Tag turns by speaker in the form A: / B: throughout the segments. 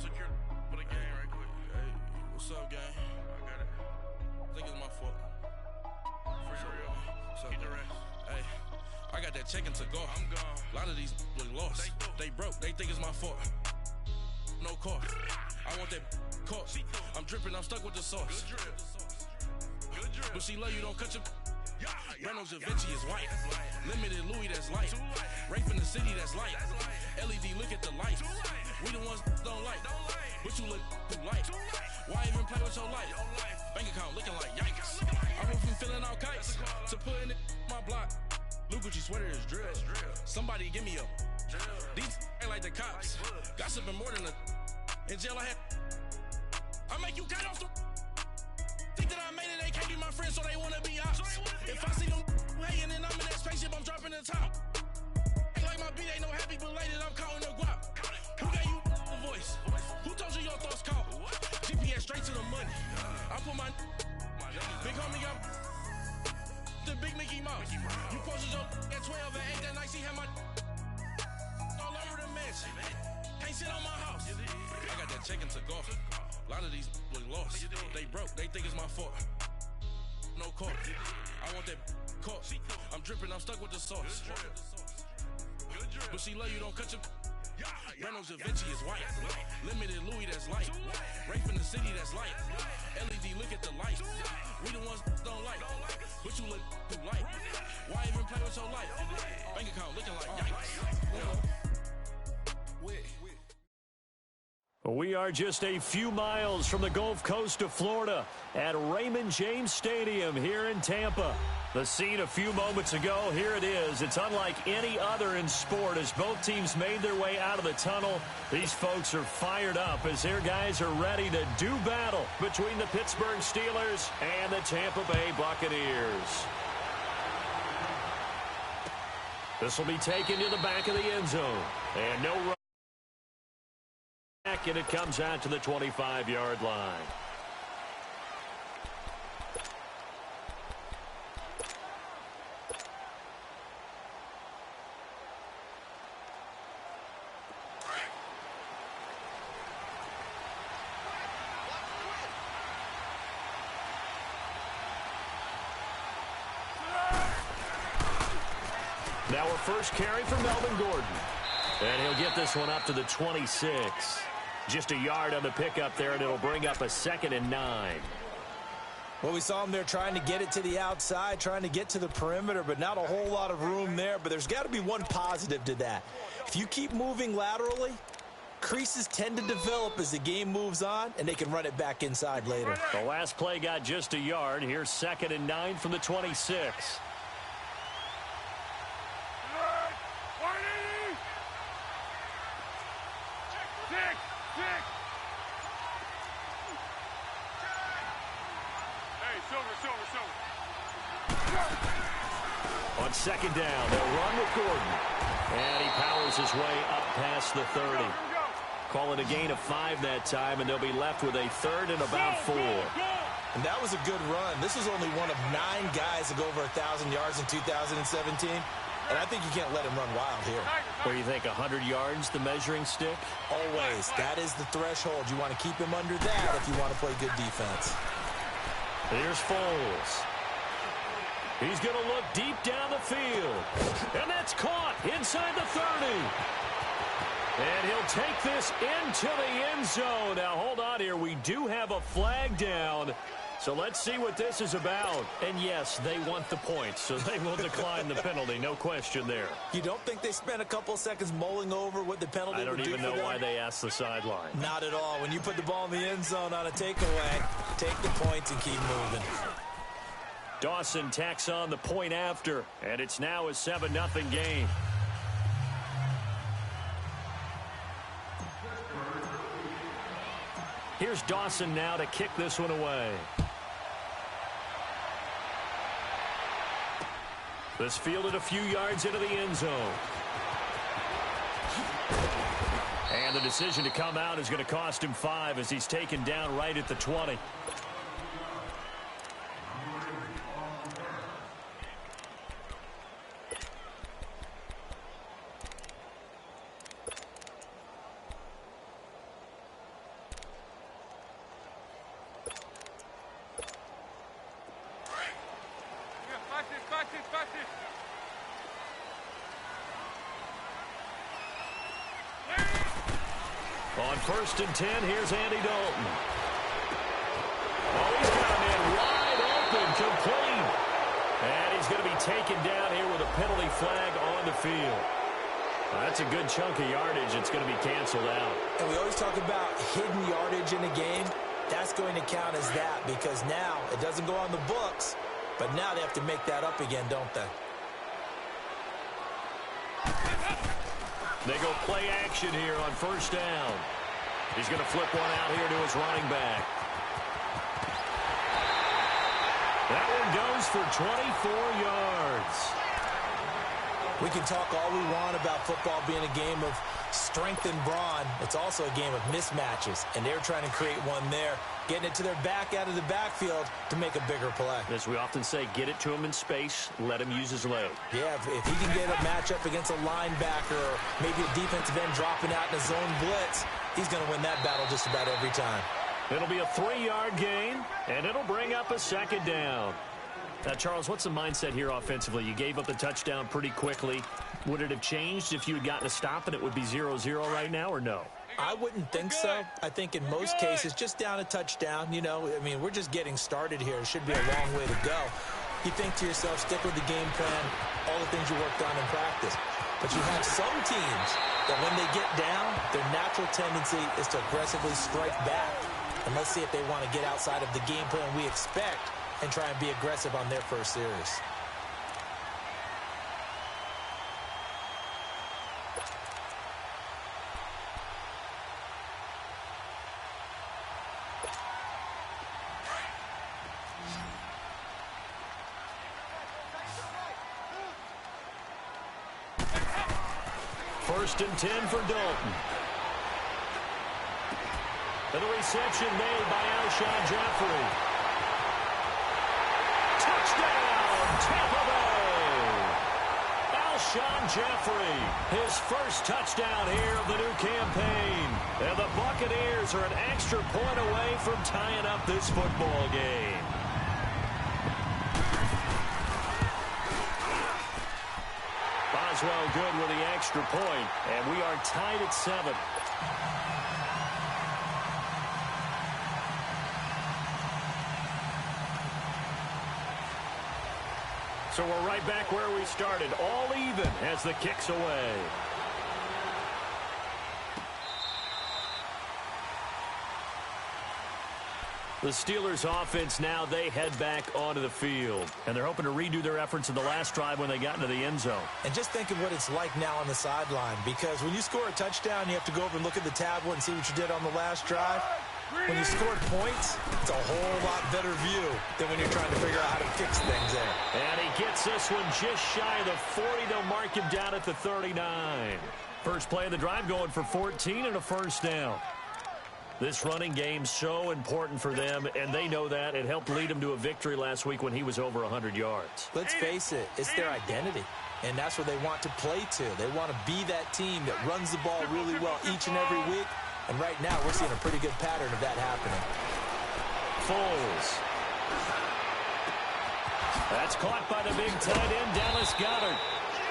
A: secure for the game right quick. Hey, what's up, gang? I got it. I think it's my fault. For real. What's up, keep the rest. Hey, I got that check-in to go. I'm gone. A lot of these look lost. They broke. They think it's my fault. No cost. I want that caught. I'm dripping. I'm stuck with the sauce. Good drip. Good drip. But she love you. Don't cut your. Reynolds Da Vinci is white. Limited Louis, that's light. Rape in the city, that's light. LED, look at the light. We the ones don't like. But you look too light. Why even play with your life? Bank account looking like yikes. I went from filling out kites to putting it in my block. Blue Gucci sweater is drill. Somebody give me a. These ain't like the cops. Gossiping more than a. In jail I had. I make you cut off the. Think that I made it, they can't be my friends, so they wanna be ops. If I see them hating and I'm in that spaceship, I'm dropping the top. Ain't like my beat, ain't no happy belated, I'm counting the guap. Who gave you the voice? Who told you your thoughts count? GPS straight to the money. I put my big homie got the big Mickey Mouse. You posted your at 12 and 8 that night, she had my all over the mansion. Can't sit on my house. I got that check-in to go. A lot of these look lost. They broke. They think it's my fault. No cost. I want that caught. I'm dripping. I'm stuck with the sauce. But she love you. Don't cut your. Reynolds Da Vinci is white. Limited Louis, that's light. Rape in the city, that's light. LED, look at the light. We the ones don't like. But you look too light. Why even play with your life? Bank account looking like yikes.
B: We are just a few miles from the Gulf Coast of Florida at Raymond James Stadium here in Tampa. The scene a few moments ago, here it is. It's unlike any other in sport as both teams made their way out of the tunnel. These folks are fired up as their guys are ready to do battle between the Pittsburgh Steelers and the Tampa Bay Buccaneers. This will be taken to the back of the end zone. And no run. And it comes out to the 25-yard line. Now our first carry for Melvin Gordon. And he'll get this one up to the 26. Just a yard on the pickup there, and it'll bring up a 2nd and 9.
C: Well, we saw him there trying to get it to the outside, trying to get to the perimeter, but not a whole lot of room there. But there's got to be one positive to that. If you keep moving laterally, creases tend to develop as the game moves on, and they can run it back inside later.
B: The last play got just a yard. Here's 2nd and 9 from the 26. On 2nd down, they'll run with Gordon. And he powers his way up past the 30. Call it a gain of 5 that time, and they'll be left with a 3rd and about 4.
C: And that was a good run. This was only one of 9 guys to go over 1,000 yards in 2017. And I think you can't let him run wild here.
B: Where you think 100 yards, the measuring stick?
C: Always. That is the threshold. You want to keep him under that if you want to play good defense.
B: Here's Foles. He's going to look deep down the field. And that's caught inside the 30. And he'll take this into the end zone. Now, hold on here. We do have a flag down. So let's see what this is about. And, yes, they want the points, so they will decline the penalty. No question there.
C: You don't think they spent a couple seconds mulling over what the penalty would do?
B: I don't even know why they asked the sideline.
C: Not at all. When you put the ball in the end zone on a takeaway, take the points and keep moving.
B: Dawson tacks on the point after, and it's now a 7-0 game. Here's Dawson now to kick this one away. This fielded a few yards into the end zone. And the decision to come out is going to cost him 5 as he's taken down right at the 20. first and 10. Here's Andy Dalton. Oh, he's got a man wide open, complete. And he's going to be taken down here with a penalty flag on the field. That's a good chunk of yardage. It's going to be canceled out.
C: And we always talk about hidden yardage in a game. That's going to count as that because now it doesn't go on the books, but now they have to make that up again, don't they?
B: They go play action here on first down. He's going to flip one out here to his running back. That one goes for 24 yards.
C: We can talk all we want about football being a game of strength and brawn. It's also a game of mismatches, and they're trying to create one there, getting it to their back out of the backfield to make a bigger play.
B: As we often say, get it to him in space, let him use his leg.
C: Yeah, if he can get a matchup against a linebacker or maybe a defensive end dropping out in a zone blitz, he's going to win that battle just about every time.
B: It'll be a 3-yard gain, and it'll bring up a second down. Now, Charles, what's the mindset here offensively? You gave up the touchdown pretty quickly. Would it have changed if you had gotten a stop and it would be 0-0 right now, or no?
C: I wouldn't think so. I think in most cases, just down a touchdown, you know, I mean, we're just getting started here. It should be a long way to go. You think to yourself, stick with the game plan, all the things you worked on in practice. But you have some teams that when they get down, their natural tendency is to aggressively strike back. And let's see if they want to get outside of the game plan we expect and try and be aggressive on their first series.
B: First and 10 for Dalton. And the reception made by Alshon Jeffrey. Touchdown, Tampa Bay! Alshon Jeffrey, his first touchdown here of the new campaign. And the Buccaneers are an extra point away from tying up this football game. Boswell good with the extra point, and we are tied at 7. So we're right back where we started, all even as the kick's away. The Steelers offense now, they head back onto the field. And they're hoping to redo their efforts in the last drive when they got into the end zone.
C: And just think of what it's like now on the sideline, because when you score a touchdown, you have to go over and look at the tablet and see what you did on the last drive. When you scored points, it's a whole lot better view than when you're trying to figure out how to fix things there.
B: And he gets this one just shy of the 40. They'll mark him down at the 39. First play of the drive going for 14 and a first down. This running game's so important for them, and they know that. It helped lead them to a victory last week when he was over 100 yards.
C: Let's face it, it's their identity, and that's what they want to play to. They want to be that team that runs the ball really well each and every week, and right now we're seeing a pretty good pattern of that happening.
B: Foles. That's caught by the big tight end, Dallas Goedert.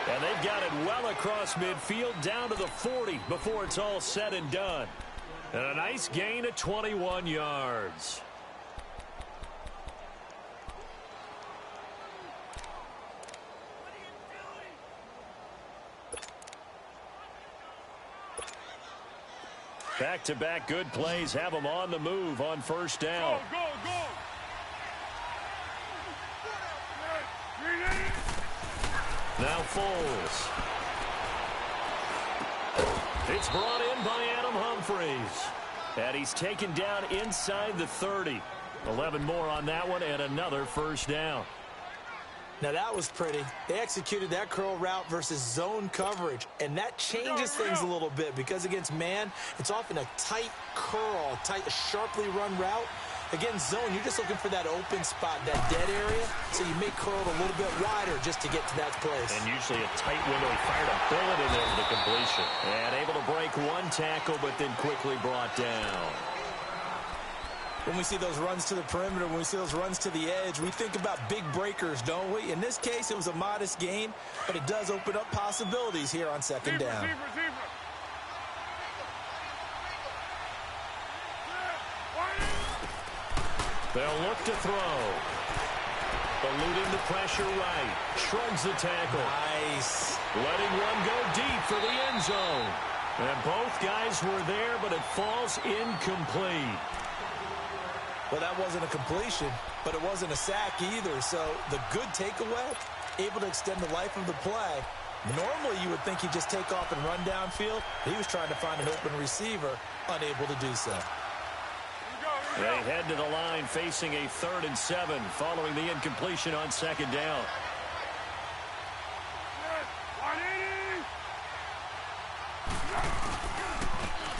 B: And they've got it well across midfield down to the 40 before it's all said and done. And a nice gain of 21 yards. Back-to-back good plays have them on the move on first down.
A: Go, go, go.
B: Now Foles. It's brought in by Adam Humphries. And he's taken down inside the 30. 11 more on that one and another first down.
C: Now that was pretty. They executed that curl route versus zone coverage, and that changes things a little bit because against man, it's often a tight curl, sharply run route. Against zone, you're just looking for that open spot, that dead area, so you make curl a little bit wider just to get to that place.
B: And usually a tight window. He fired a bullet in there for the completion. And able to break one tackle, but then quickly brought down.
C: When we see those runs to the perimeter, when we see those runs to the edge, we think about big breakers, don't we? In this case, it was a modest gain, but it does open up possibilities here on second down.
B: They'll look to throw. Eluding the pressure right. Shrugs the tackle.
C: Nice.
B: Letting one go deep for the end zone. And both guys were there, but it falls incomplete.
C: Well, that wasn't a completion, but it wasn't a sack either. So the good takeaway, able to extend the life of the play. Normally, you would think he'd just take off and run downfield. He was trying to find an open receiver, unable to do so.
B: They head to the line facing a 3rd and 7 following the incompletion on 2nd down.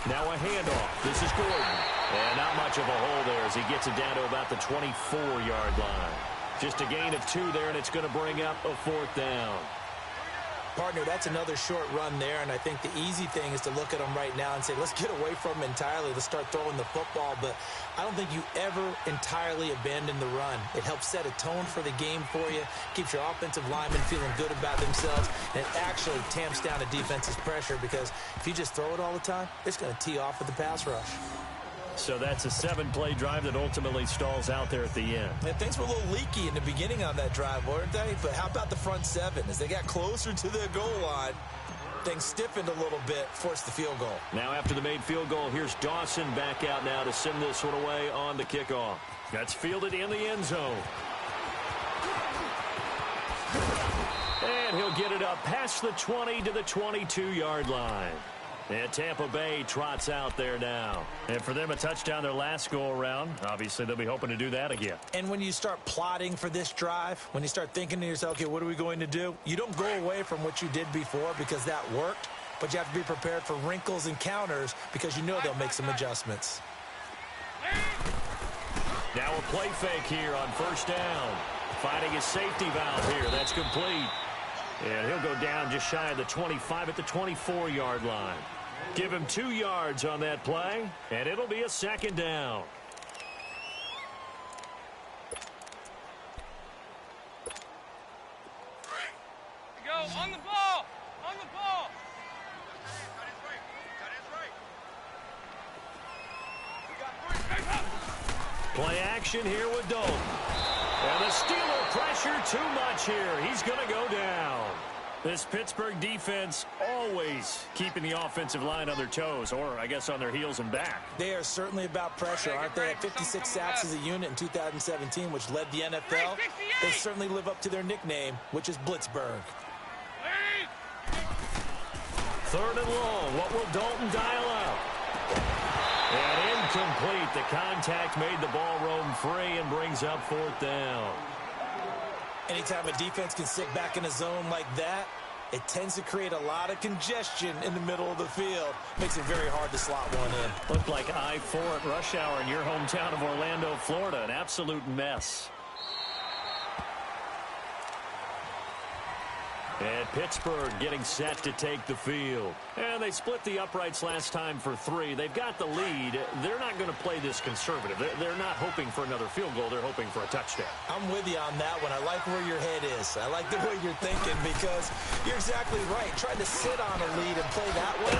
B: Now a handoff. This is Gordon. And not much of a hole there as he gets it down to about the 24-yard line. Just a gain of 2 there, and it's going to bring up a 4th down.
C: Partner, that's another short run there, and I think the easy thing is to look at him right now and say, let's get away from him entirely. Let's start throwing the football, but I don't think you ever entirely abandon the run. It helps set a tone for the game for you, keeps your offensive linemen feeling good about themselves, and it actually tamps down a defense's pressure because if you just throw it all the time, it's going to tee off with the pass rush.
B: So that's a 7-play drive that ultimately stalls out there at the end.
C: And things were a little leaky in the beginning on that drive, weren't they? But how about the front 7? As they got closer to their goal line, things stiffened a little bit, forced the field goal.
B: Now after the made field goal, here's Dawson back out now to send this one away on the kickoff. That's fielded in the end zone. And he'll get it up past the 20 to the 22-yard line. And Tampa Bay trots out there now. And for them, a touchdown their last go-around. Obviously, they'll be hoping to do that again.
C: And when you start plotting for this drive, when you start thinking to yourself, okay, what are we going to do? You don't go away from what you did before because that worked, but you have to be prepared for wrinkles and counters because you know they'll make some adjustments.
B: Now a play fake here on 1st down. Finding his safety valve here. That's complete. And he'll go down just shy of the 25 at the 24-yard line. Give him 2 yards on that play, and it'll be a 2nd down.
D: Go on the ball! On the ball!
B: Play action here with Dalton. And the Steeler pressure too much here. He's going to go down. This Pittsburgh defense always keeping the offensive line on their toes, or I guess on their heels and back.
C: They are certainly about pressure, aren't they? At 56 sacks as a unit in 2017, which led the NFL. They certainly live up to their nickname, which is Blitzburg.
B: 3rd and long. What will Dalton dial up? And incomplete. The contact made the ball roam free and brings up 4th down.
C: Anytime a defense can sit back in a zone like that, it tends to create a lot of congestion in the middle of the field. Makes it very hard to slot one in.
B: Looked like I-4 at rush hour in your hometown of Orlando, Florida. An absolute mess. And Pittsburgh getting set to take the field. And they split the uprights last time for 3. They've got the lead. They're not going to play this conservative. They're not hoping for another field goal. They're hoping for a touchdown.
C: I'm with you on that one. I like where your head is. I like the way you're thinking because you're exactly right. Trying to sit on a lead and play that way,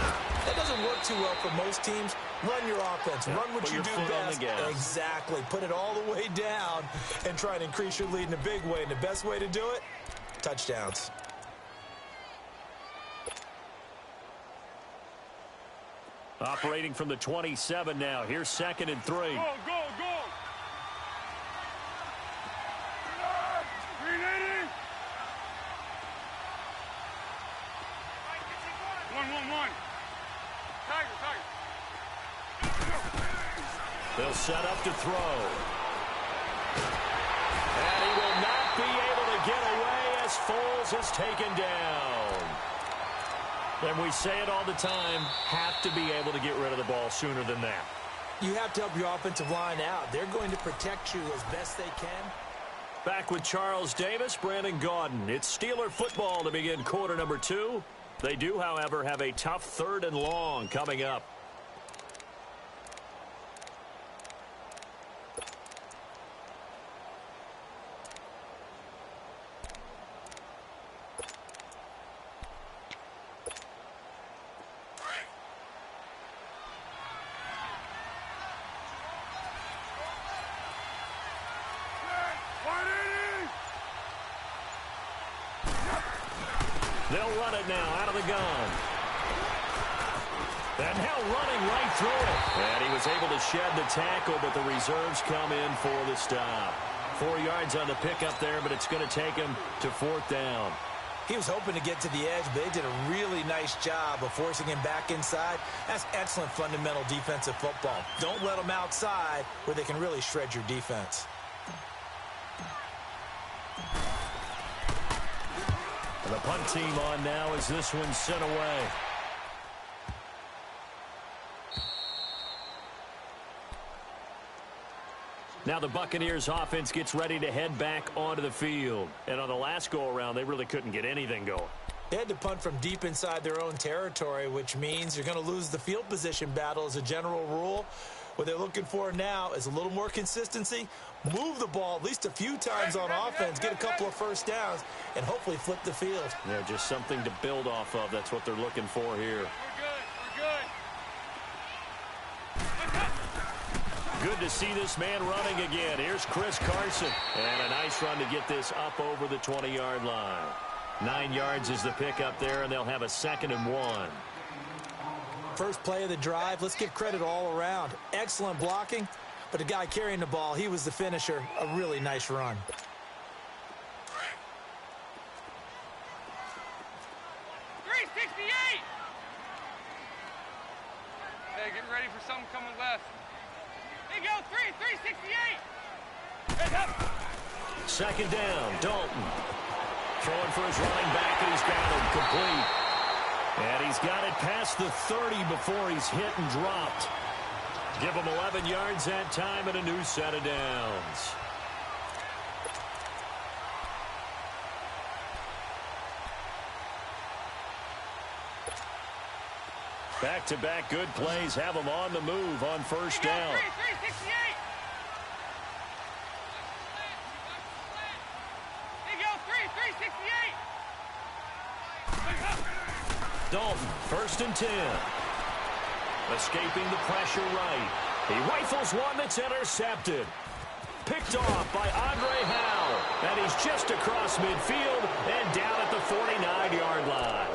C: that doesn't work too well for most teams. Run your offense. Run what you do best. Exactly. Put it all the way down and try to increase your lead in a big way. And the best way to do it, touchdowns.
B: Operating from the 27 now. Here's 2nd and 3.
D: Go, go, go! 380! 1-1-1. Tiger.
B: They'll set up to throw. And he will not be able to get away as Foles is taken down. And we say it all the time, have to be able to get rid of the ball sooner than that.
C: You have to help your offensive line out. They're going to protect you as best they can.
B: Back with Charles Davis, Brandon Gaudin. It's Steeler football to begin quarter number 2. They do, however, have a tough 3rd and long coming up. They'll run it now out of the gun. And now running right through it. And he was able to shed the tackle, but the reserves come in for the stop. 4 yards on the pickup there, but it's going to take him to 4th down.
C: He was hoping to get to the edge, but they did a really nice job of forcing him back inside. That's excellent fundamental defensive football. Don't let them outside where they can really shred your defense.
B: And the punt team on now as this one's sent away. Now the Buccaneers offense gets ready to head back onto the field. And on the last go-around, they really couldn't get anything going.
C: They had to punt from deep inside their own territory, which means you're going to lose the field position battle as a general rule. What they're looking for now is a little more consistency, move the ball at least a few times on offense, get a couple of first downs, and hopefully flip the field.
B: Yeah, just something to build off of. That's what they're looking for here. Good to see this man running again. Here's Chris Carson. And a nice run to get this up over the 20-yard line. 9 yards is the pickup there, and they'll have a 2nd and 1.
C: First play of the drive, let's give credit all around. Excellent blocking, but the guy carrying the ball, he was the finisher. A really nice run.
D: .368. Hey, get ready for something coming left. Hey, go, 368.
B: 2nd down, Dalton. Throwing for his running back, and he's got him complete. And he's got it past the 30 before he's hit and dropped. Give him 11 yards that time and a new set of downs. Back-to-back good plays have him on the move on 1st down.
D: 368. Hey, go, 368.
B: Dalton, 1st and 10. Escaping the pressure right. He rifles one that's intercepted. Picked off by Andre Howe. And he's just across midfield and down at the 49-yard line.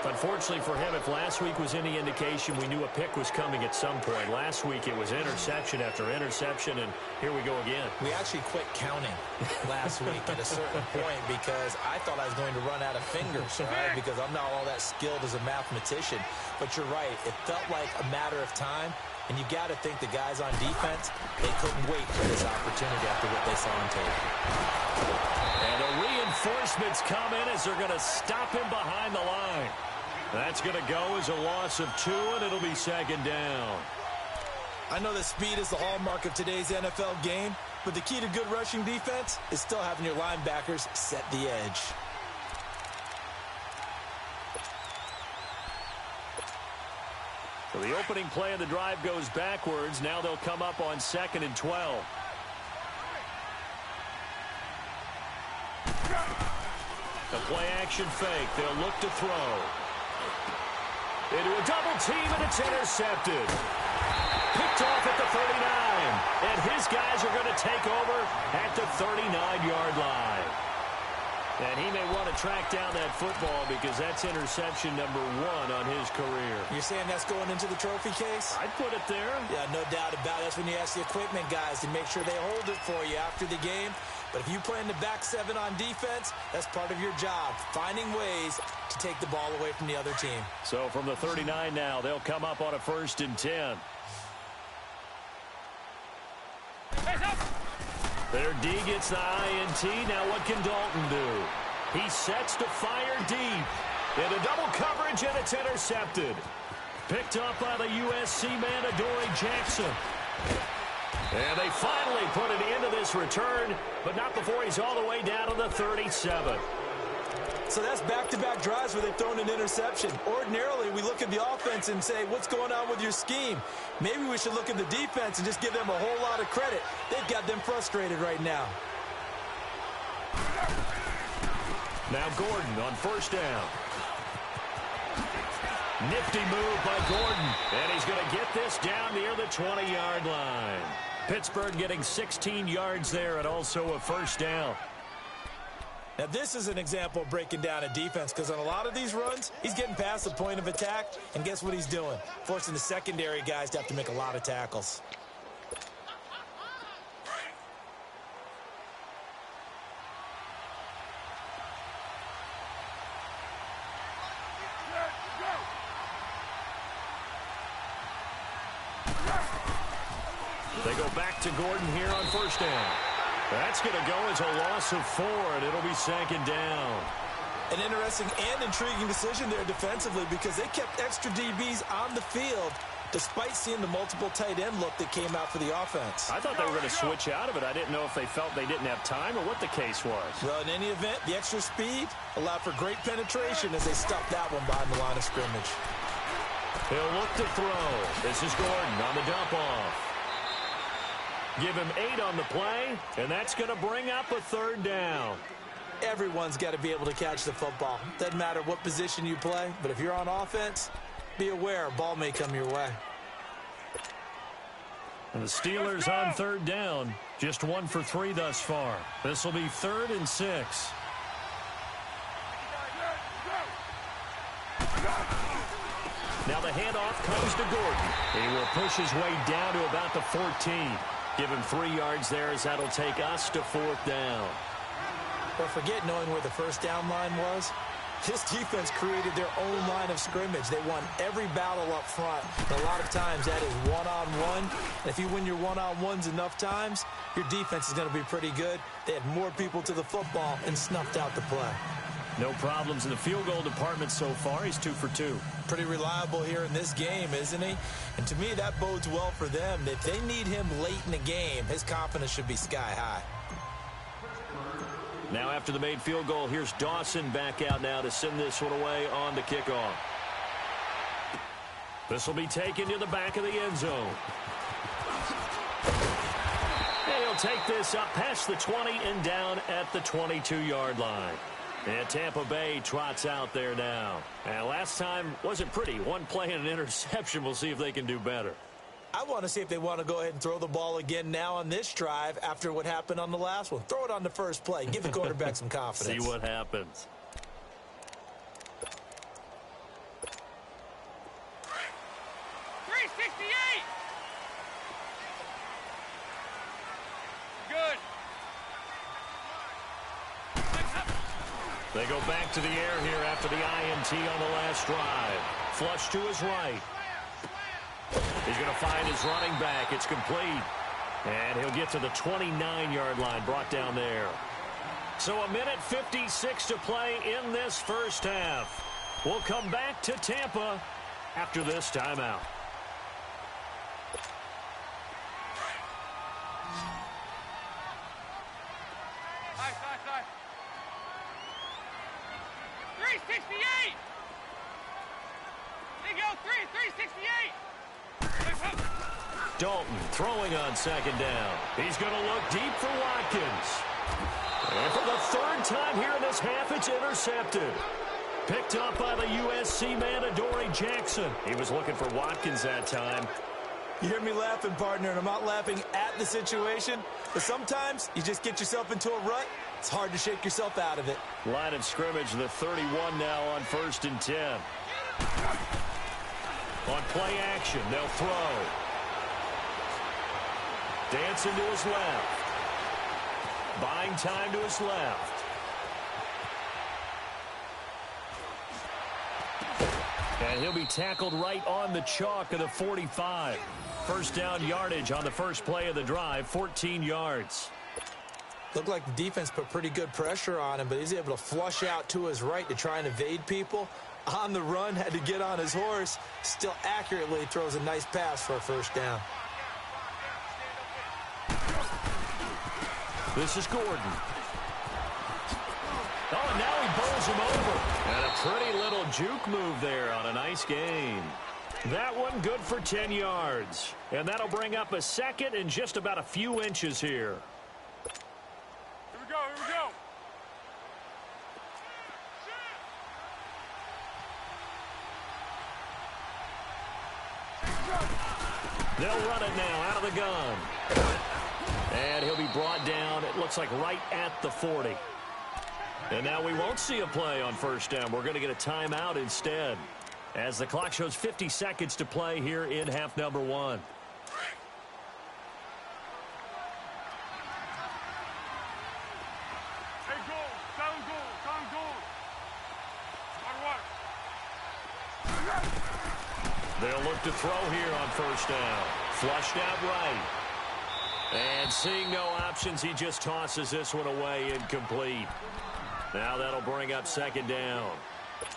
B: Unfortunately for him, if last week was any indication, we knew a pick was coming at some point. Last week it was interception after interception, and here we go again.
C: We actually quit counting last week at a certain point because I thought I was going to run out of fingers, right? Because I'm not all that skilled as a mathematician. But you're right. It felt like a matter of time, and you got to think the guys on defense, they couldn't wait for this opportunity after what they saw on tape.
B: And the reinforcements come in as they're going to stop him behind the line. That's going to go as a loss of 2, and it'll be 2nd down.
C: I know that speed is the hallmark of today's NFL game, but the key to good rushing defense is still having your linebackers set the edge.
B: So the opening play of the drive goes backwards. Now they'll come up on 2nd and 12. The play-action fake. They'll look to throw. Into a double team, and it's intercepted. Picked off at the 39. And his guys are going to take over at the 39-yard line. And he may want to track down that football because that's interception number 1 on his career.
C: You're saying that's going into the trophy case?
B: I'd put it there.
C: Yeah, no doubt about it. That's when you ask the equipment guys to make sure they hold it for you after the game. But if you play in the back 7 on defense, that's part of your job, finding ways to take the ball away from the other team.
B: So from the 39 now, they'll come up on a 1st and 10. Their D gets the INT. Now what can Dalton do? He sets to fire deep. Into double coverage, and it's intercepted. Picked up by the USC man, Adoree Jackson. And they finally put an end to this return, but not before he's all the way down to the 37.
C: So that's back-to-back drives where they've thrown an interception. Ordinarily, we look at the offense and say, what's going on with your scheme? Maybe we should look at the defense and just give them a whole lot of credit. They've got them frustrated right now.
B: Now Gordon on 1st down. Nifty move by Gordon, and he's going to get this down near the 20-yard line. Pittsburgh getting 16 yards there and also a 1st down.
C: Now, this is an example of breaking down a defense because on a lot of these runs, he's getting past the point of attack, and guess what he's doing? Forcing the secondary guys to have to make a lot of tackles.
B: They go back to Gordon here on first down. That's going to go as a loss of 4, and it'll be second down.
C: An interesting and intriguing decision there defensively because they kept extra DBs on the field despite seeing the multiple tight end look that came out for the offense.
B: I thought they were going to switch out of it. I didn't know if they felt they didn't have time or what the case was.
C: Well, in any event, the extra speed allowed for great penetration as they stuffed that one behind the line of scrimmage.
B: He'll look to throw. This is Gordon on the dump off. Give him 8 on the play, and that's going to bring up a third down.
C: Everyone's got to be able to catch the football. Doesn't matter what position you play, but if you're on offense, be aware a ball may come your way.
B: And the Steelers on third down, just 1 for 3 thus far. This will be 3rd and 6. Now the handoff comes to Gordon. He will push his way down to about the 14. Give him 3 yards there as that'll take us to 4th down.
C: But forget knowing where the first down line was. This defense created their own line of scrimmage. They won every battle up front. And a lot of times that is one-on-one. And if you win your one-on-ones enough times, your defense is going to be pretty good. They had more people to the football and snuffed out the play.
B: No problems in the field goal department so far. He's 2 for 2.
C: Pretty reliable here in this game, isn't he? And to me, that bodes well for them. If they need him late in the game, his confidence should be sky high.
B: Now after the made field goal, here's Dawson back out now to send this one away on the kickoff. This will be taken to the back of the end zone. And he'll take this up past the 20 and down at the 22-yard line. And Tampa Bay trots out there now. And last time wasn't pretty. 1 play and an interception. We'll see if they can do better.
C: I want to see if they want to go ahead and throw the ball again now on this drive after what happened on the last one. Throw it on the first play. Give the quarterback some confidence.
B: See what happens.
D: Good.
B: They go back to the air here after the INT on the last drive. Flush to his right. He's going to find his running back. It's complete. And he'll get to the 29-yard line, brought down there. So 1:56 to play in this first half. We'll come back to Tampa after this timeout.
D: Side. 368. There you go, 368.
B: Dalton throwing on second down. He's going to look deep for Watkins. And for the 3rd time here in this half, it's intercepted. Picked up by the USC man, Adoree Jackson. He was looking for Watkins that time.
C: You hear me laughing, partner, and I'm not laughing at the situation, but sometimes you just get yourself into a rut. It's hard to shake yourself out of it.
B: Line of scrimmage, the 31 now on 1st and 10. On play action, they'll throw. Dancing to his left. Buying time to his left. And he'll be tackled right on the chalk of the 45. First down yardage on the first play of the drive, 14 yards.
C: Looked like the defense put pretty good pressure on him, but he's able to flush out to his right to try and evade people. On the run, had to get on his horse. Still accurately throws a nice pass for a first down.
B: This is Gordon. Oh, and now he bowls him over. And a pretty little juke move there on a nice gain. That one good for 10 yards. And that'll bring up a second and just about a few inches here.
D: Here we go.
B: They'll run it now out of the gun. And he'll be brought down, it looks like right at the 40. And now we won't see a play on first down. We're going to get a timeout instead, as the clock shows 50 seconds to play here in half number 1.
D: Hey, goal. Down goal. Down goal.
B: They'll look to throw here on first down. Flushed out right. And seeing no options, he just tosses this one away, incomplete. Now that'll bring up second down.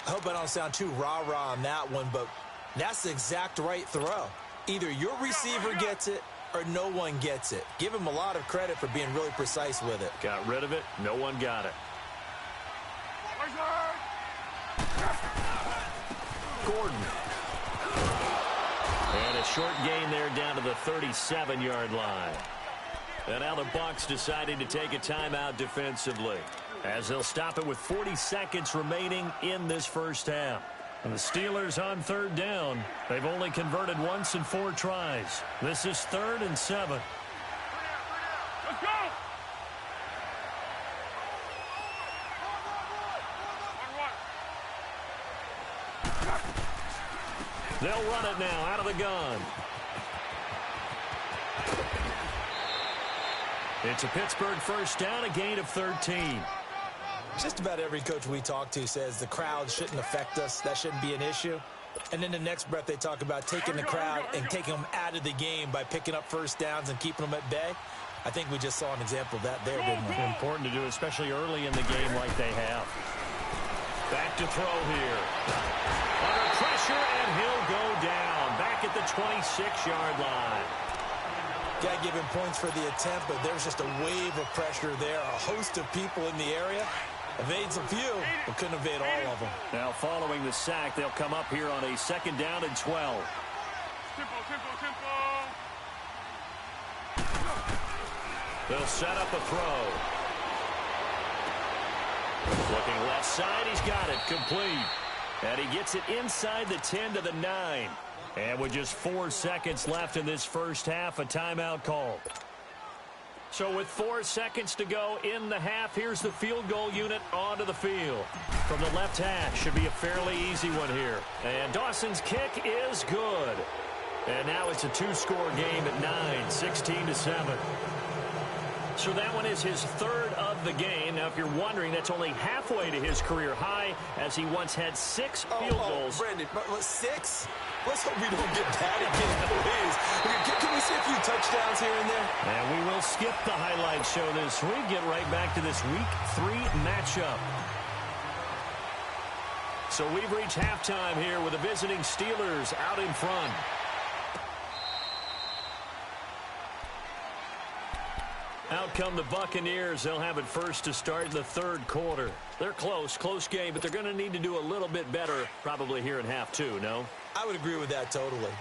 C: I hope I don't sound too rah-rah on that one, but that's the exact right throw. Either your receiver gets it or no one gets it. Give him a lot of credit for being really precise with it.
B: Got rid of it. No one got it. Gordon. And a short gain there down to the 37-yard line. And now the Bucs deciding to take a timeout defensively, as they'll stop it with 40 seconds remaining in this first half. And the Steelers on third down. They've only converted once in 4 tries. This is 3rd and 7.
D: Let's go!
B: They'll run it now out of the gun. It's a Pittsburgh first down, a gain of 13.
C: Just about every coach we talk to says the crowd shouldn't affect us. That shouldn't be an issue. And in the next breath, they talk about taking the crowd and taking them out of the game by picking up first downs and keeping them at bay. I think we just saw an example of that there, didn't we?
B: Important to do, especially early in the game like they have. Back to throw here. Under pressure, and he'll go down. Back at the 26-yard line.
C: Got to give him points for the attempt, but there's just a wave of pressure there. A host of people in the area. Evades a few, but couldn't evade all of them.
B: Now following the sack, they'll come up here on a 2nd down and 12.
D: Tempo.
B: They'll set up a throw. Looking left side, he's got it, complete. And he gets it inside the 10 to the 9. And with just 4 seconds left in this first half, a timeout call. So with 4 seconds to go in the half, here's the field goal unit onto the field. From the left hash, should be a fairly easy one here. And Dawson's kick is good. And now it's a 2-score game at 9, 16-7. So that one is his 3rd of the game. Now, if you're wondering, that's only halfway to his career high, as he once had 6 field goals.
C: Brandon, 6? Let's hope we don't get that again, please. Can we see a few touchdowns here and there?
B: And we will skip the highlight show this week. Get right back to this Week 3 matchup. So we've reached halftime here with the visiting Steelers out in front. Out come the Buccaneers. They'll have it first to start in the 3rd quarter. They're close game, but they're going to need to do a little bit better probably here in half 2, no?
C: I would agree with that totally.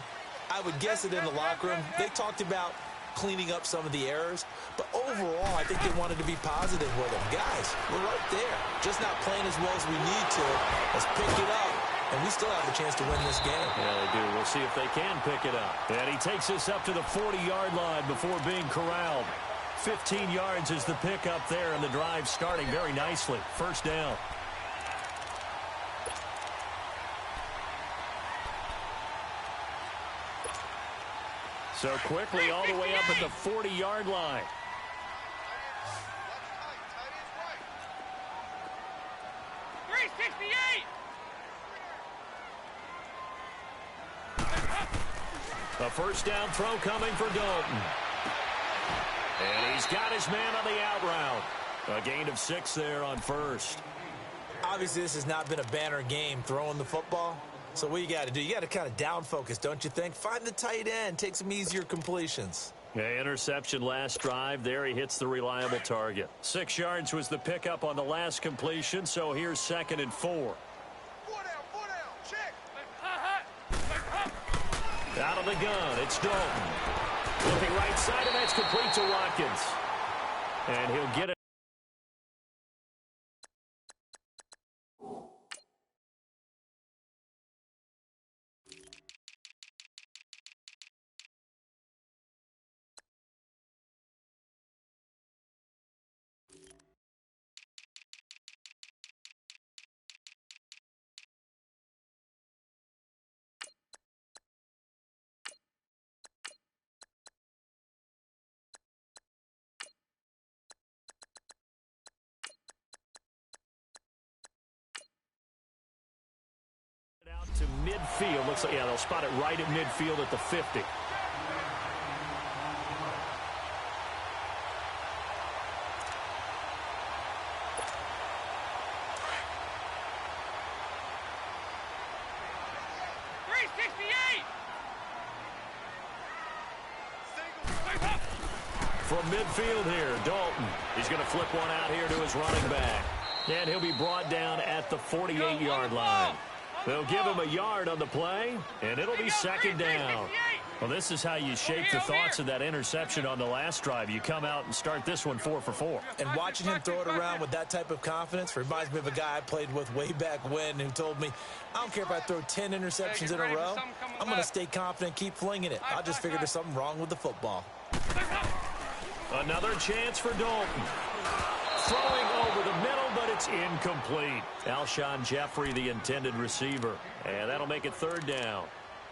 C: I would guess it in the locker room. They talked about cleaning up some of the errors, but overall, I think they wanted to be positive with them. Guys, we're right there. Just not playing as well as we need to. Let's pick it up, and we still have a chance to win this game.
B: Yeah, they do. We'll see if they can pick it up. And he takes this up to the 40-yard line before being corralled. 15 yards is the pickup there, and the drive starting very nicely. First down. So quickly all the way up at the 40-yard line. A first down throw coming for Dalton. And he's got his man on the out route. A gain of 6 there on first.
C: Obviously, this has not been a banner game throwing the football. So what you got to do, you got to kind of down focus, don't you think? Find the tight end, take some easier completions.
B: Yeah, interception last drive. There he hits the reliable target. 6 yards was the pickup on the last completion, so here's 2nd and 4.
D: Check.
B: Out of the gun, it's Dalton. Looking right side of it's complete to Watkins. And he'll get it. midfield. Looks like, yeah, they'll spot it right at midfield at the 50. From midfield here, Dalton. He's going to flip one out here to his running back. And he'll be brought down at the 48-yard line. They'll give him a yard on the play, and it'll be second down. Well, this is how you shape the thoughts of that interception on the last drive. You come out and start this one 4 for 4.
C: And watching him throw it around with that type of confidence reminds me of a guy I played with way back when who told me, I don't care if I throw 10 interceptions in a row. I'm going to stay confident, keep flinging it. I just figured there's something wrong with the football.
B: Another chance for Dalton. Throwing over the middle, but it's incomplete. Alshon Jeffrey, the intended receiver. And that'll make it third down.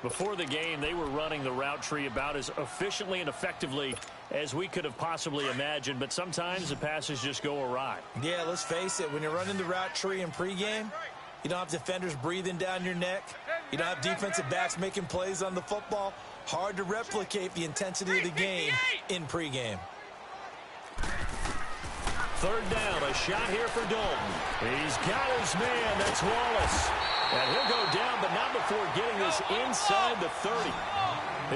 B: Before the game, they were running the route tree about as efficiently and effectively as we could have possibly imagined, but sometimes the passes just go awry.
C: Yeah, let's face it. When you're running the route tree in pregame, you don't have defenders breathing down your neck. You don't have defensive backs making plays on the football. Hard to replicate the intensity of the game in pregame.
B: Third down, a shot here for Dalton. He's got his man, that's Wallace. And he'll go down, but not before getting this inside the 30.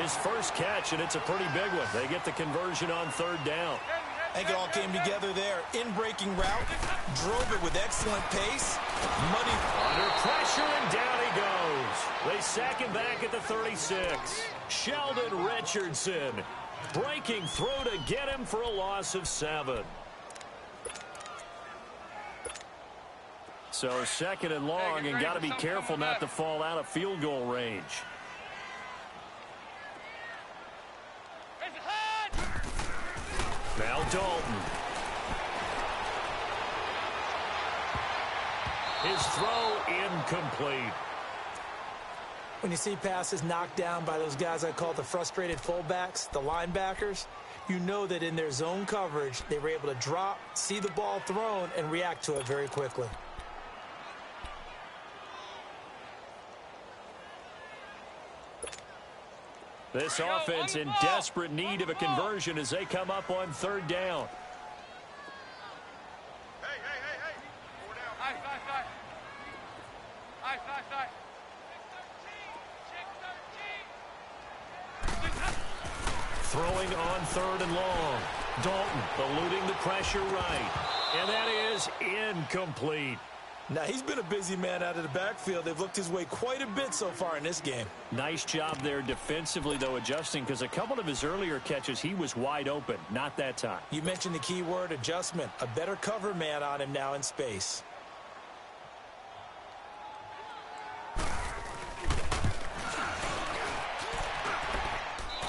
B: His first catch, and it's a pretty big one. They get the conversion on third down.
C: I think it all came together there. In-breaking route, drove it with excellent pace. Money
B: under pressure, and down he goes. They sack him back at the 36. Sheldon Richardson breaking through to get him for a loss of 7. So second and long, and got to be careful not to fall out of field goal range. Now Dalton. His throw incomplete.
C: When you see passes knocked down by those guys I call the frustrated fullbacks, the linebackers, you know that in their zone coverage, they were able to drop, see the ball thrown, and react to it very quickly.
B: This offense in desperate need of a conversion as they come up on third down.
D: Hey. Four down. High.
B: Throwing on third and long. Dalton eluding the pressure right. And that is incomplete.
C: Now, he's been a busy man out of the backfield. They've looked his way quite a bit so far in this game.
B: Nice job there defensively, though, adjusting, because a couple of his earlier catches, he was wide open. Not that time.
C: You mentioned the key word, adjustment. A better cover man on him now in space.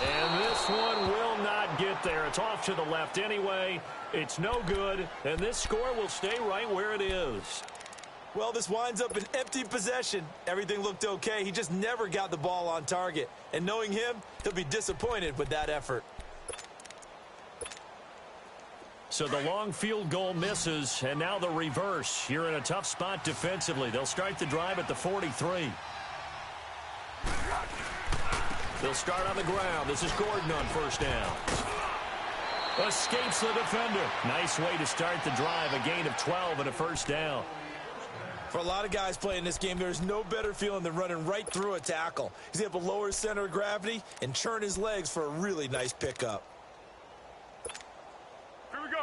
B: And this one will not get there. It's off to the left anyway. It's no good, and this score will stay right where it is.
C: Well, this winds up an empty possession. Everything looked okay. He just never got the ball on target. And knowing him, he'll be disappointed with that effort.
B: So the long field goal misses, and now the reverse. You're in a tough spot defensively. They'll start the drive at the 43. They'll start on the ground. This is Gordon on first down. Escapes the defender. Nice way to start the drive. A gain of 12 and a first down.
C: For a lot of guys playing this game, there's no better feeling than running right through a tackle. He's able to lower his center of gravity and turn his legs for a really nice pickup.
D: Here we go.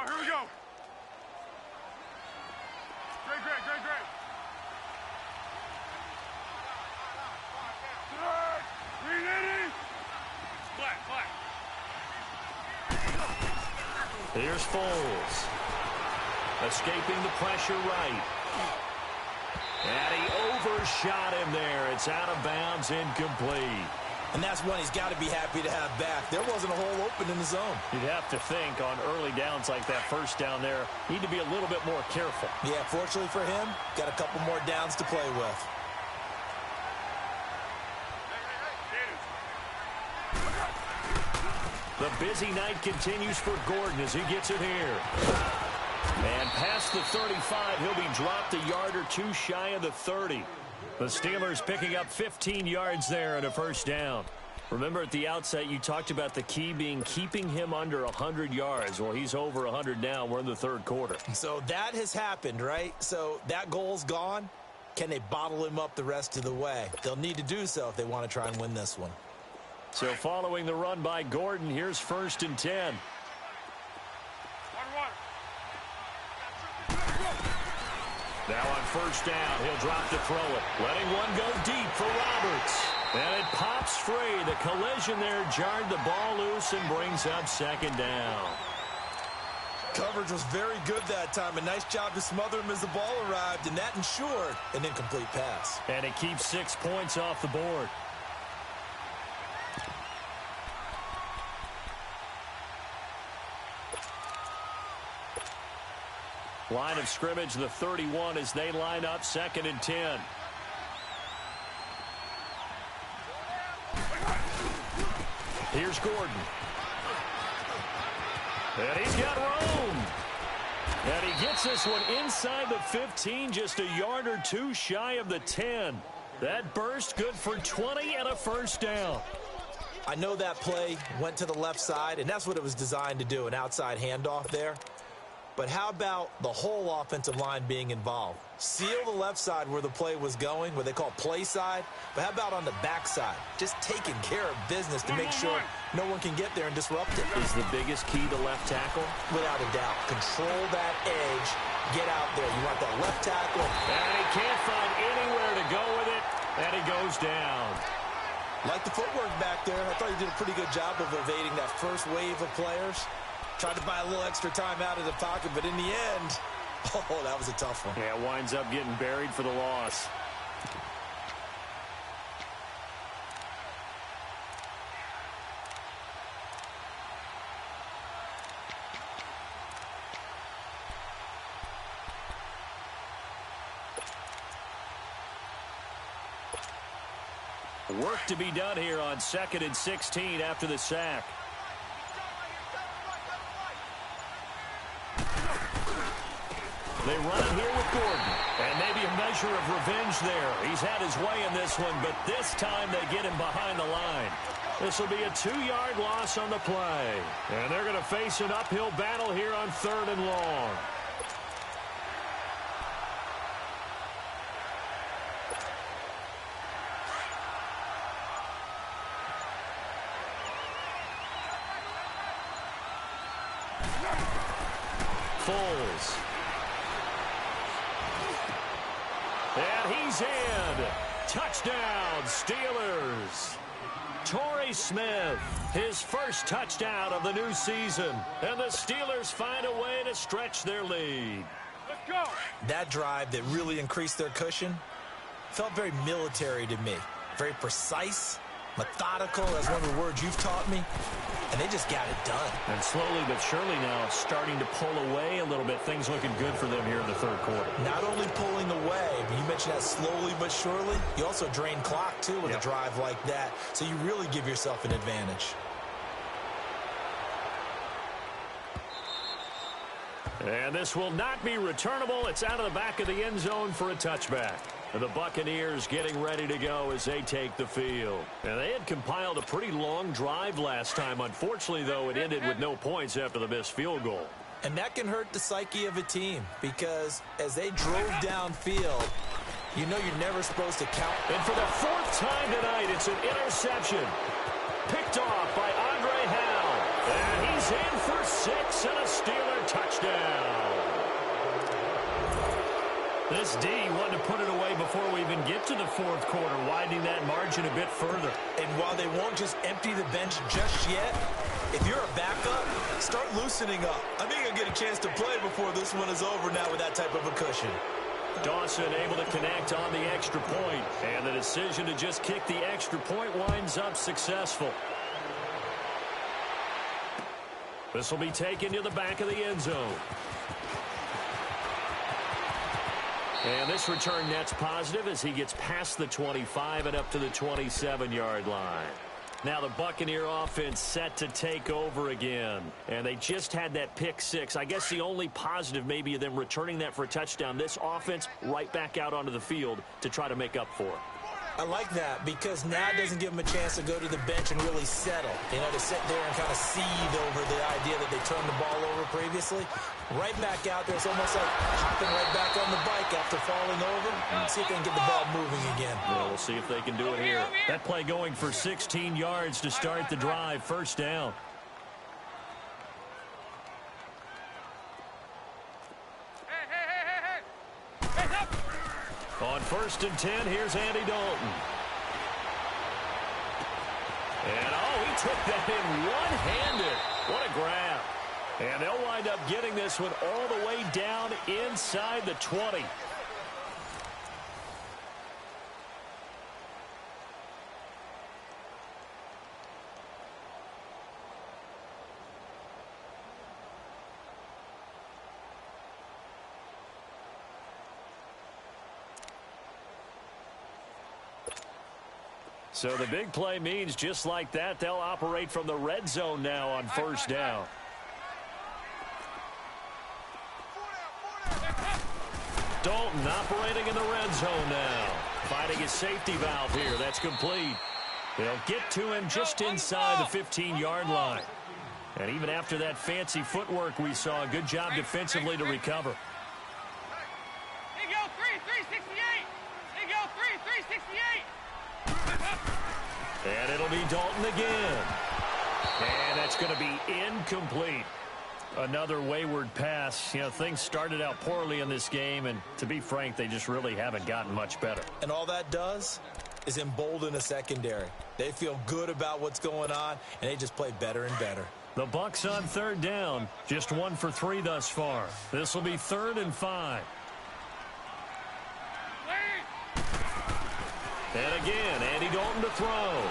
D: Great. Flat.
B: Here's Foles. Escaping the pressure right. And he overshot him there. It's out of bounds, incomplete.
C: And that's one he's got to be happy to have back. There wasn't a hole open in the zone.
B: You'd have to think on early downs like that first down there, need to be a little bit more careful.
C: Yeah, fortunately for him, got a couple more downs to play with.
B: The busy night continues for Gordon as he gets it here. And past the 35, he'll be dropped a yard or two shy of the 30. The Steelers picking up 15 yards there and a first down. Remember at the outset you talked about the key being keeping him under 100 yards. Well, he's over 100 now. We're in the third quarter.
C: So that has happened, right? So that goal's gone. Can they bottle him up the rest of the way? They'll need to do so if they want to try and win this one.
B: So following the run by Gordon, here's 1st and 10. Now on first down, he'll drop to throw it. Letting one go deep for Roberts. And it pops free. The collision there jarred the ball loose and brings up 2nd down.
C: Coverage was very good that time. A nice job to smother him as the ball arrived, and that ensured an incomplete pass.
B: And it keeps 6 points off the board. Line of scrimmage, the 31 as they line up 2nd and 10. Here's Gordon. And he's got room. And he gets this one inside the 15, just a yard or two shy of the 10. That burst good for 20 and a first down.
C: I know that play went to the left side, and that's what it was designed to do, an outside handoff there. But how about the whole offensive line being involved? Seal the left side where the play was going, what they call play side. But how about on the back side? Just taking care of business to make sure no one can get there and disrupt it.
B: Is the biggest key to left tackle?
C: Without a doubt. Control that edge. Get out there. You want that left tackle.
B: And he can't find anywhere to go with it. And he goes down.
C: Like the footwork back there. I thought he did a pretty good job of evading that first wave of players. Tried to buy a little extra time out of the pocket, but in the end, oh, that was a tough one.
B: Yeah, winds up getting buried for the loss. Work to be done here on 2nd and 16 after the sack. They run it here with Gordon. And maybe a measure of revenge there. He's had his way in this one, but this time they get him behind the line. This will be a 2-yard loss on the play. And they're going to face an uphill battle here on 3rd and long. Foles. And he's in. Touchdown, Steelers. Torrey Smith, his first touchdown of the new season. And the Steelers find a way to stretch their lead.
D: Let's go.
C: That drive that really increased their cushion felt very military to me. Very precise, methodical. That's one of the words you've taught me. And they just got it done.
B: And slowly but surely now starting to pull away a little bit. Things looking good for them here in the third quarter.
C: Not only pulling away, but you mentioned that slowly but surely. You also drain clock, too, with a drive like that. So you really give yourself an advantage.
B: And this will not be returnable. It's out of the back of the end zone for a touchback. And the Buccaneers getting ready to go as they take the field. And they had compiled a pretty long drive last time. Unfortunately, though, it ended with no points after the missed field goal.
C: And that can hurt the psyche of a team because as they drove downfield, you know you're never supposed to count.
B: And for the 4th time tonight, it's an interception. Picked off by Andre Howell. And he's in for 6 and a Steeler touchdown. This D wanted to put it away before we even get to the 4th quarter, widening that margin a bit further.
C: And while they won't just empty the bench just yet, if you're a backup, start loosening up. I think you'll get a chance to play before this one is over now with that type of a cushion.
B: Dawson able to connect on the extra point, and the decision to just kick the extra point winds up successful. This will be taken to the back of the end zone. And this return net's positive as he gets past the 25 and up to the 27-yard line. Now the Buccaneer offense set to take over again. And they just had that pick six. I guess the only positive maybe of them returning that for a touchdown. This offense right back out onto the field to try to make up for it.
C: I like that because now it doesn't give them a chance to go to the bench and really settle. You know, to sit there and kind of seethe over the idea that they turned the ball over previously. Right back out there. It's almost like hopping right back on the bike after falling over. And see if they can get the ball moving again.
B: Yeah, we'll see if they can do it here. That play going for 16 yards to start the drive. First down. On 1st and 10, here's Andy Dalton. And, he took that in one-handed. What a grab. And they'll wind up getting this one all the way down inside the 20. So the big play means just like that, they'll operate from the red zone now on 1st down. Dalton operating in the red zone now. Finding his safety valve here. That's complete. They'll get to him just inside the 15-yard line. And even after that fancy footwork we saw, a good job defensively to recover.
D: Here you go, 368. Here you go, 368.
B: And it'll be Dalton again. And that's going to be incomplete. Another wayward pass. You know, things started out poorly in this game, and to be frank, they just really haven't gotten much better.
C: And all that does is embolden a secondary. They feel good about what's going on, and they just play better and better.
B: The Bucs on 3rd down. Just 1 for 3 thus far. This will be 3rd and 5. And again, Andy Dalton to throw.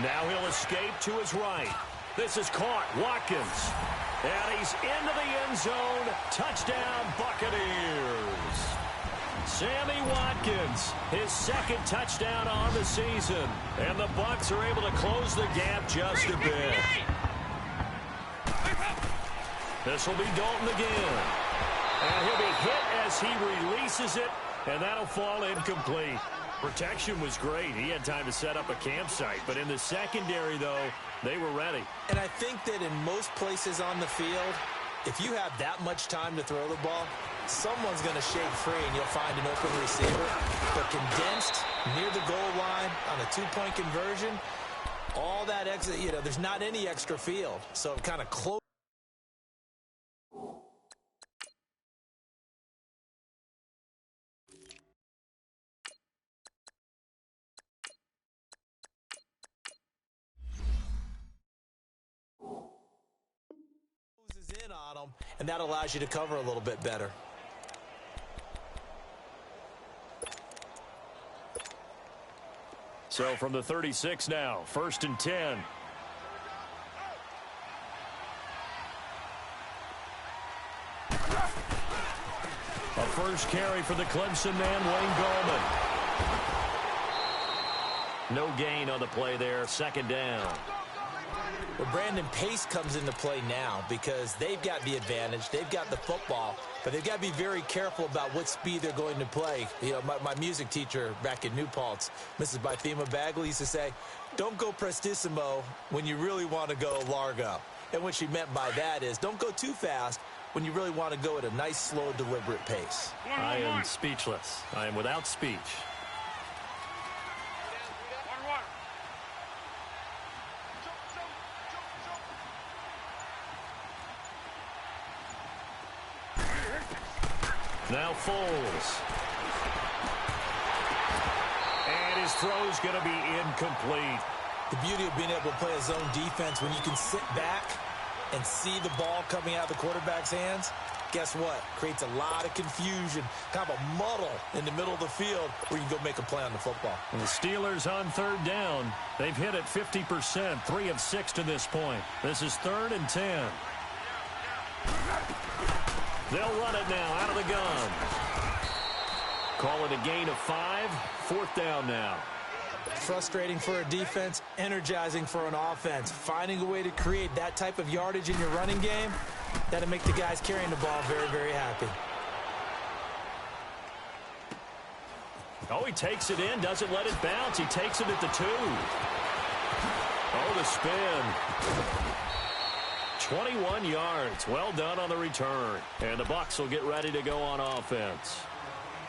B: Now he'll escape to his right. This is caught. Watkins. And he's into the end zone. Touchdown, Buccaneers. Sammy Watkins, his 2nd touchdown on the season. And the Bucs are able to close the gap just a bit. This will be Dalton again. And he'll be hit as he releases it. And that'll fall incomplete. Protection was great. He had time to set up a campsite. But in the secondary, though, they were ready.
C: And I think that in most places on the field, if you have that much time to throw the ball, someone's going to shake free and you'll find an open receiver. But condensed near the goal line on a 2-point conversion, all that extra, there's not any extra field. So it kind of close. In on them, and that allows you to cover a little bit better.
B: So from the 36 now, 1st and 10. A first carry for the Clemson man, Wayne Gallman. No gain on the play there, 2nd down.
C: Well, Brandon, pace comes into play now because they've got the advantage. They've got the football, but they've got to be very careful about what speed they're going to play. You know, my music teacher back in New Paltz, Mrs. Bythema Bagley, used to say, don't go prestissimo when you really want to go largo. And what she meant by that is don't go too fast when you really want to go at a nice, slow, deliberate pace.
B: I am speechless. I am without speech. Now Foles. And his throw's going to be incomplete.
C: The beauty of being able to play a zone defense when you can sit back and see the ball coming out of the quarterback's hands, guess what? Creates a lot of confusion, kind of a muddle in the middle of the field where you can go make a play on the football.
B: And the Steelers on 3rd down. They've hit it 50%, 3 of 6 to this point. This is 3rd and 10. They'll run it now out of the gun. Call it a gain of 5. 4th down now.
C: Frustrating for a defense, energizing for an offense. Finding a way to create that type of yardage in your running game, that'll make the guys carrying the ball very, very happy.
B: Oh, he takes it in, doesn't let it bounce. He takes it at the 2. Oh, the spin. 21 yards. Well done on the return. And the Bucs will get ready to go on offense.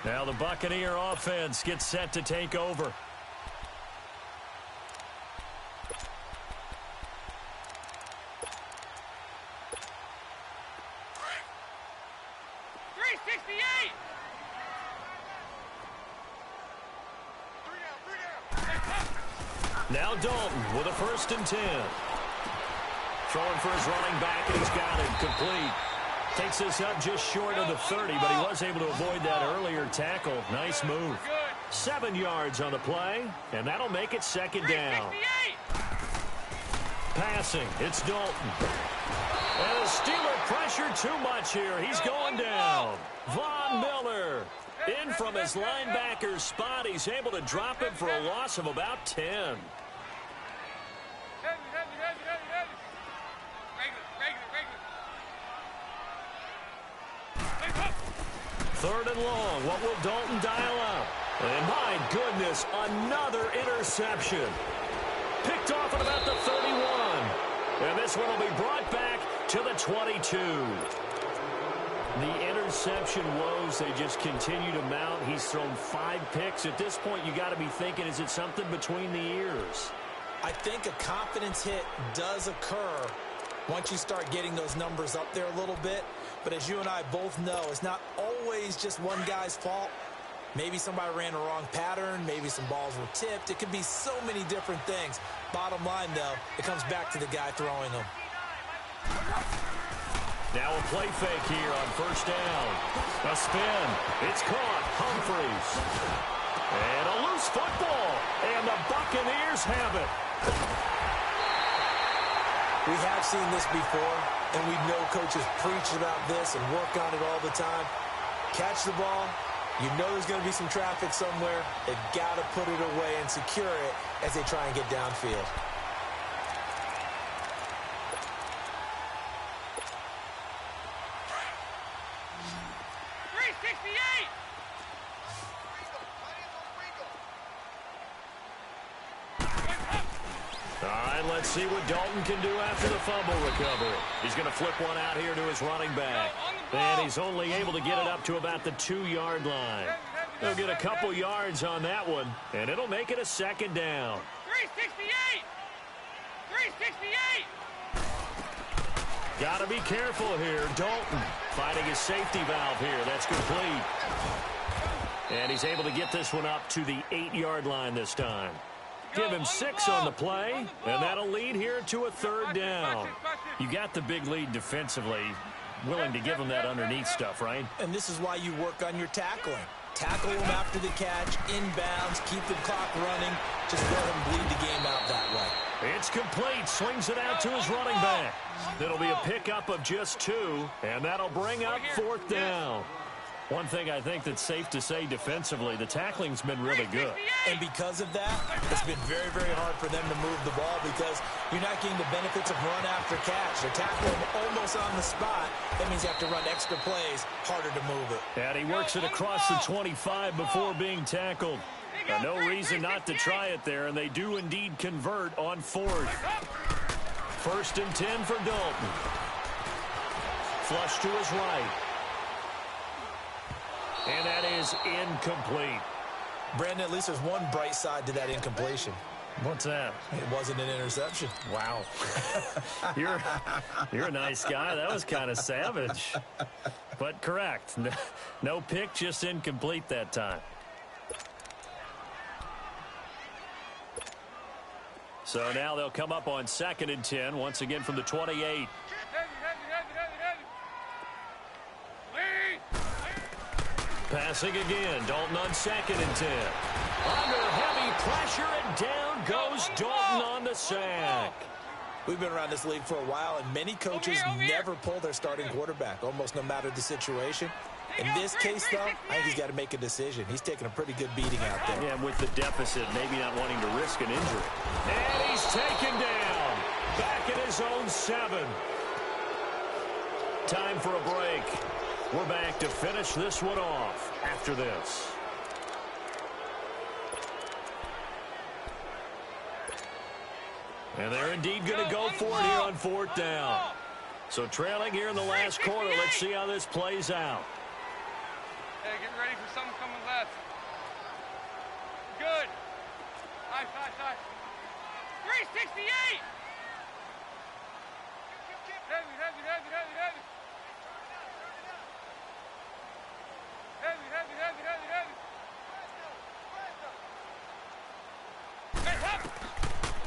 B: Now the Buccaneer offense gets set to take over. Now Dalton with a 1st and 10. Throwing for his running back, and he's got it complete. Takes this up just short of the 30, but he was able to avoid that earlier tackle. Nice move. 7 yards on the play, and that'll make it 2nd down. Passing, it's Dalton. And the Steeler pressure too much here. He's going down. Von Miller in from his linebacker's spot. He's able to drop him for a loss of about 10. 3rd and long. What will Dalton dial up? And my goodness, another interception. Picked off at about the 31. And this one will be brought back to the 22. The interception woes, they just continue to mount. He's thrown 5 picks. At this point, you got to be thinking, is it something between the ears?
C: I think a confidence hit does occur once you start getting those numbers up there a little bit. But as you and I both know, it's not always just one guy's fault. Maybe somebody ran a wrong pattern. Maybe some balls were tipped. It could be so many different things. Bottom line, though, it comes back to the guy throwing them.
B: Now a play fake here on 1st down. A spin. It's caught. Humphreys. And a loose football. And the Buccaneers have it.
C: We have seen this before, and we know coaches preach about this and work on it all the time. Catch the ball. You know there's going to be some traffic somewhere. They've got to put it away and secure it as they try and get downfield.
B: Let's see what Dalton can do after the fumble recovery. He's going to flip one out here to his running back. And he's only able to get it up to about the 2-yard line. He'll get a couple yards on that one, and it'll make it a 2nd down.
D: 368! 368!
B: Got to be careful here. Dalton finding his safety valve here. That's complete. And he's able to get this one up to the 8-yard line this time. Give him 6 on the play, and that'll lead here to a 3rd down. You got the big lead defensively, willing to give him that underneath stuff, right?
C: And this is why you work on your tackling. Tackle him after the catch, inbounds, keep the clock running. Just let him bleed the game out that way.
B: It's complete. Swings it out to his running back. That'll be a pickup of just 2, and that'll bring up 4th down. One thing I think that's safe to say defensively, the tackling's been really good.
C: And because of that, it's been very, very hard for them to move the ball because you're not getting the benefits of run after catch. They're tackling him almost on the spot. That means you have to run extra plays, harder to move it.
B: And he works it across the 25 before being tackled. No reason not to try it there, and they do indeed convert on 4th. 1st and 10 for Dalton. Flush to his right. And that is incomplete.
C: Brandon, at least there's one bright side to that incompletion.
B: What's that?
C: It wasn't an interception.
B: Wow. You're a nice guy. That was kind of savage. But correct. No pick, just incomplete that time. So now they'll come up on 2nd and 10, once again from the 28. Passing again. Dalton on 2nd and 10. Under heavy pressure, and down goes Dalton on the sack.
C: We've been around this league for a while, and many coaches never pull their starting quarterback, almost no matter the situation. In this case, though, I think he's got to make a decision. He's taking a pretty good beating out there.
B: Yeah, and with the deficit, maybe not wanting to risk an injury. And he's taken down. Back in his own 7. Time for a break. We're back to finish this one off after this. And they're indeed going to go for it here on 4th down. So trailing here in the last quarter. Let's see how this plays out.
D: Hey, get ready for something coming left. Good. Nice. 368. Heavy.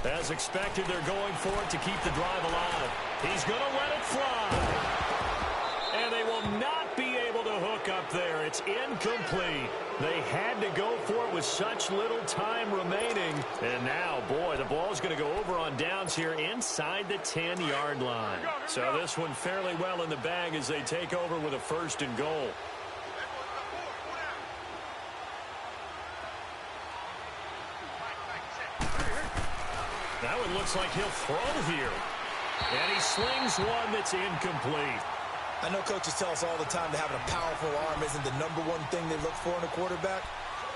B: As expected, they're going for it to keep the drive alive. He's going to let it fly. And they will not be able to hook up there. It's incomplete. They had to go for it with such little time remaining. And now, boy, the ball's going to go over on downs here inside the 10-yard line. So this one fairly well in the bag as they take over with a 1st and goal. Now it looks like he'll throw here. And he slings one that's incomplete.
C: I know coaches tell us all the time that having a powerful arm isn't the #1 thing they look for in a quarterback.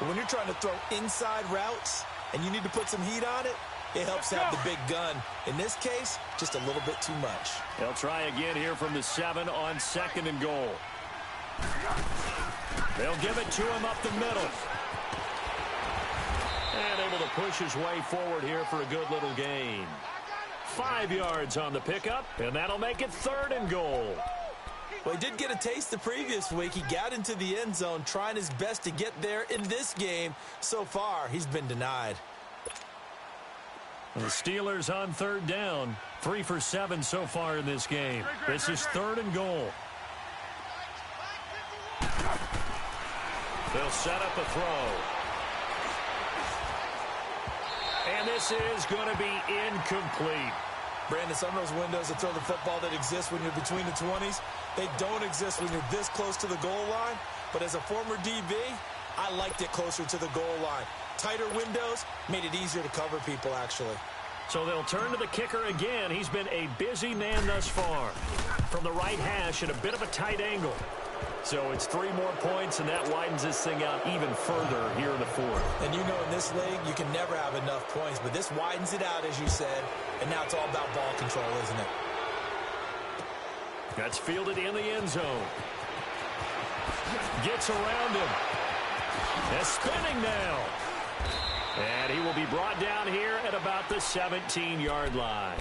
C: But when you're trying to throw inside routes and you need to put some heat on it, it helps to have the big gun. In this case, just a little bit too much.
B: They'll try again here from the 7 on 2nd and goal. They'll give it to him up the middle. And able to push his way forward here for a good little gain. 5 yards on the pickup, and that'll make it 3rd and goal.
C: Well, he did get a taste the previous week. He got into the end zone trying his best to get there in this game. So far, he's been denied.
B: The Steelers on 3rd down. 3 for 7 so far in this game. This is 3rd and goal. They'll set up a throw. And this is going to be incomplete.
C: Brandon, some of those windows that throw the football that exist when you're between the 20s, they don't exist when you're this close to the goal line. But as a former DB, I liked it closer to the goal line. Tighter windows made it easier to cover people, actually.
B: So they'll turn to the kicker again. He's been a busy man thus far. From the right hash at a bit of a tight angle. So it's 3 more points, and that widens this thing out even further here in the 4th.
C: And you know in this league, you can never have enough points, but this widens it out, as you said, and now it's all about ball control, isn't it?
B: That's fielded in the end zone. Gets around him. And spinning now. And he will be brought down here at about the 17-yard line.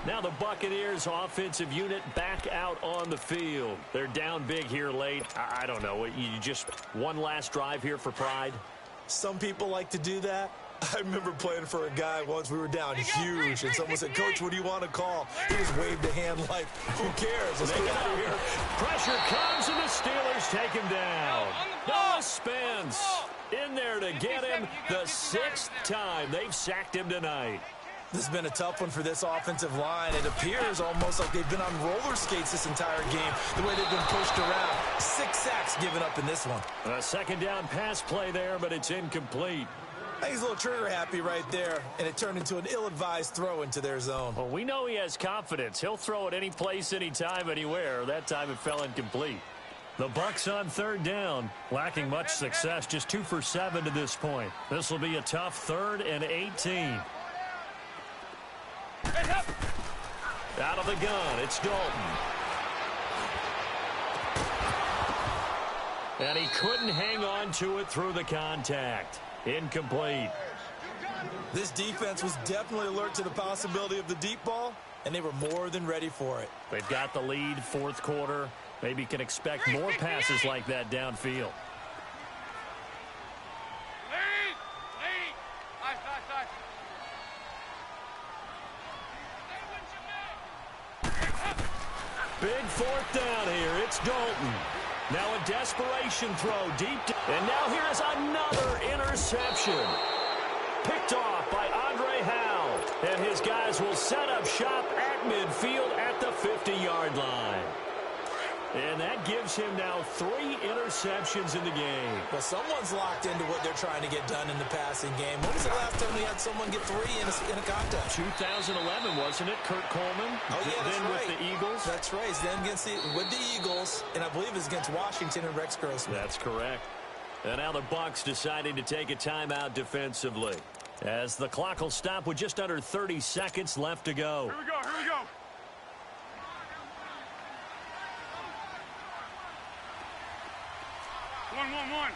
B: Now the Buccaneers offensive unit back out on the field. They're down big here late. I don't know. You just one last drive here for pride?
C: Some people like to do that. I remember playing for a guy once. We were down huge, and someone said, "Coach, what do you want to call?" He just waved a hand like, "Who cares? Let's get out of here."
B: Pressure comes, and the Steelers take him down. Noah Spence in there to get him the 6th time they've sacked him tonight.
C: This has been a tough one for this offensive line. It appears almost like they've been on roller skates this entire game, the way they've been pushed around. 6 sacks given up in this one.
B: A 2nd down pass play there, but it's incomplete.
C: I think he's a little trigger happy right there, and it turned into an ill-advised throw into their zone.
B: Well, we know he has confidence. He'll throw it any place, anytime, anywhere. That time it fell incomplete. The Bucs on 3rd down, lacking much success, just 2 for 7 to this point. This will be a tough 3rd and 18. Out of the gun, it's Dalton. And he couldn't hang on to it through the contact. Incomplete.
C: This defense was definitely alert to the possibility of the deep ball, and they were more than ready for it.
B: They've got the lead, 4th quarter. Maybe can expect more passes like that downfield. Big 4th down here. It's Dalton. Now a desperation throw deep. And now here is another interception. Picked off by Andre Howell. And his guys will set up shop at midfield at the 50-yard line. And that gives him now 3 interceptions in the game.
C: Well, someone's locked into what they're trying to get done in the passing game. When was the last time we had someone get 3 in a contest?
B: 2011, wasn't it? Kurt Coleman.
C: Oh, yeah, that's
B: then
C: right.
B: with the Eagles.
C: That's right. Then with the Eagles, and I believe it's against Washington and Rex Grossman.
B: That's correct. And now the Bucs deciding to take a timeout defensively, as the clock will stop with just under 30 seconds left to go.
D: Here we go, here we go. One.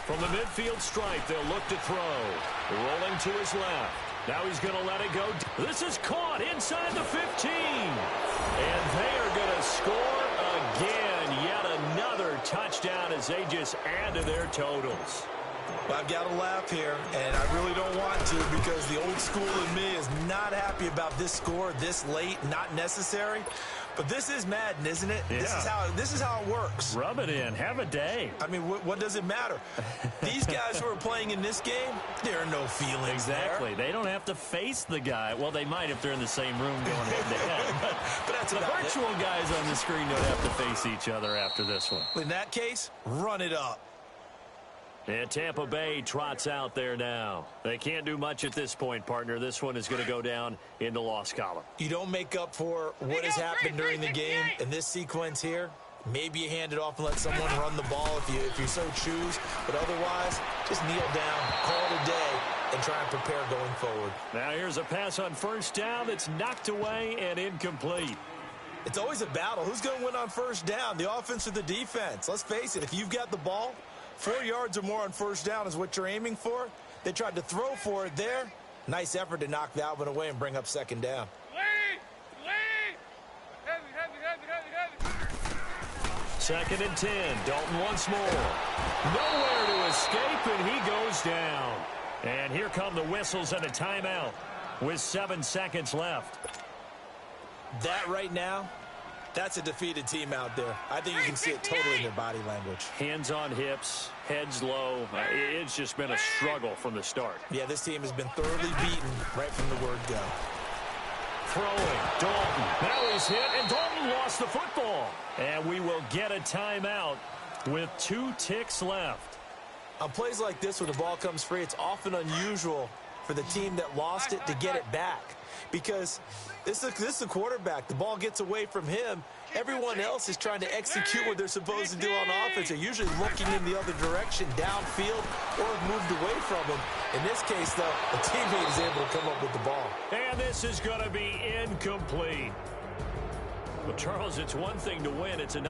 B: From the midfield stripe, they'll look to throw. Rolling to his left. Now he's going to let it go. This is caught inside the 15. And they are going to score again. Yet another touchdown as they just add to their totals.
C: Well, I've got to laugh here, and I really don't want to because the old school in me is not happy about this score this late, not necessary. But this is Madden, isn't it?
B: Yeah.
C: This is how it works.
B: Rub it in. Have a day.
C: I mean, what does it matter? These guys who are playing in this game, there are no feelings
B: Exactly.
C: there.
B: They don't have to face the guy. Well, they might if they're in the same room going head-to-head.
C: But that's
B: the
C: about
B: virtual guys on the screen don't have to face each other after this one.
C: In that case, run it up.
B: And Tampa Bay trots out there now. They can't do much at this point, partner. This one is going to go down in the loss column.
C: You don't make up for what has happened during the game in this sequence here. Maybe you hand it off and let someone run the ball if you so choose. But otherwise, just kneel down, call it a day, and try and prepare going forward.
B: Now here's a pass on first down that's knocked away and incomplete.
C: It's always a battle. Who's going to win on first down, the offense or the defense? Let's face it, if you've got the ball, 4 yards or more on first down is what you're aiming for. They tried to throw for it there. Nice effort to knock that one away and bring up second down.
D: Lead! Heavy.
B: 2nd and 10. Dalton once more. Nowhere to escape, and he goes down. And here come the whistles and a timeout with 7 seconds left.
C: That right now, that's a defeated team out there. I think you can see it totally in their body language.
B: Hands on hips, heads low. It's just been a struggle from the start.
C: Yeah, this team has been thoroughly beaten right from the word go.
B: Throwing, Dalton. Now he's hit, and Dalton lost the football. And we will get a timeout with 2 ticks left.
C: On plays like this where the ball comes free, it's often unusual for the team that lost it to get it back. Because this is the quarterback. The ball gets away from him. Everyone else is trying to execute what they're supposed to do on offense. They're usually looking in the other direction, downfield, or have moved away from him. In this case, though, a teammate is able to come up with the ball.
B: And this is going to be incomplete. Well, Charles, it's one thing to win. It's another.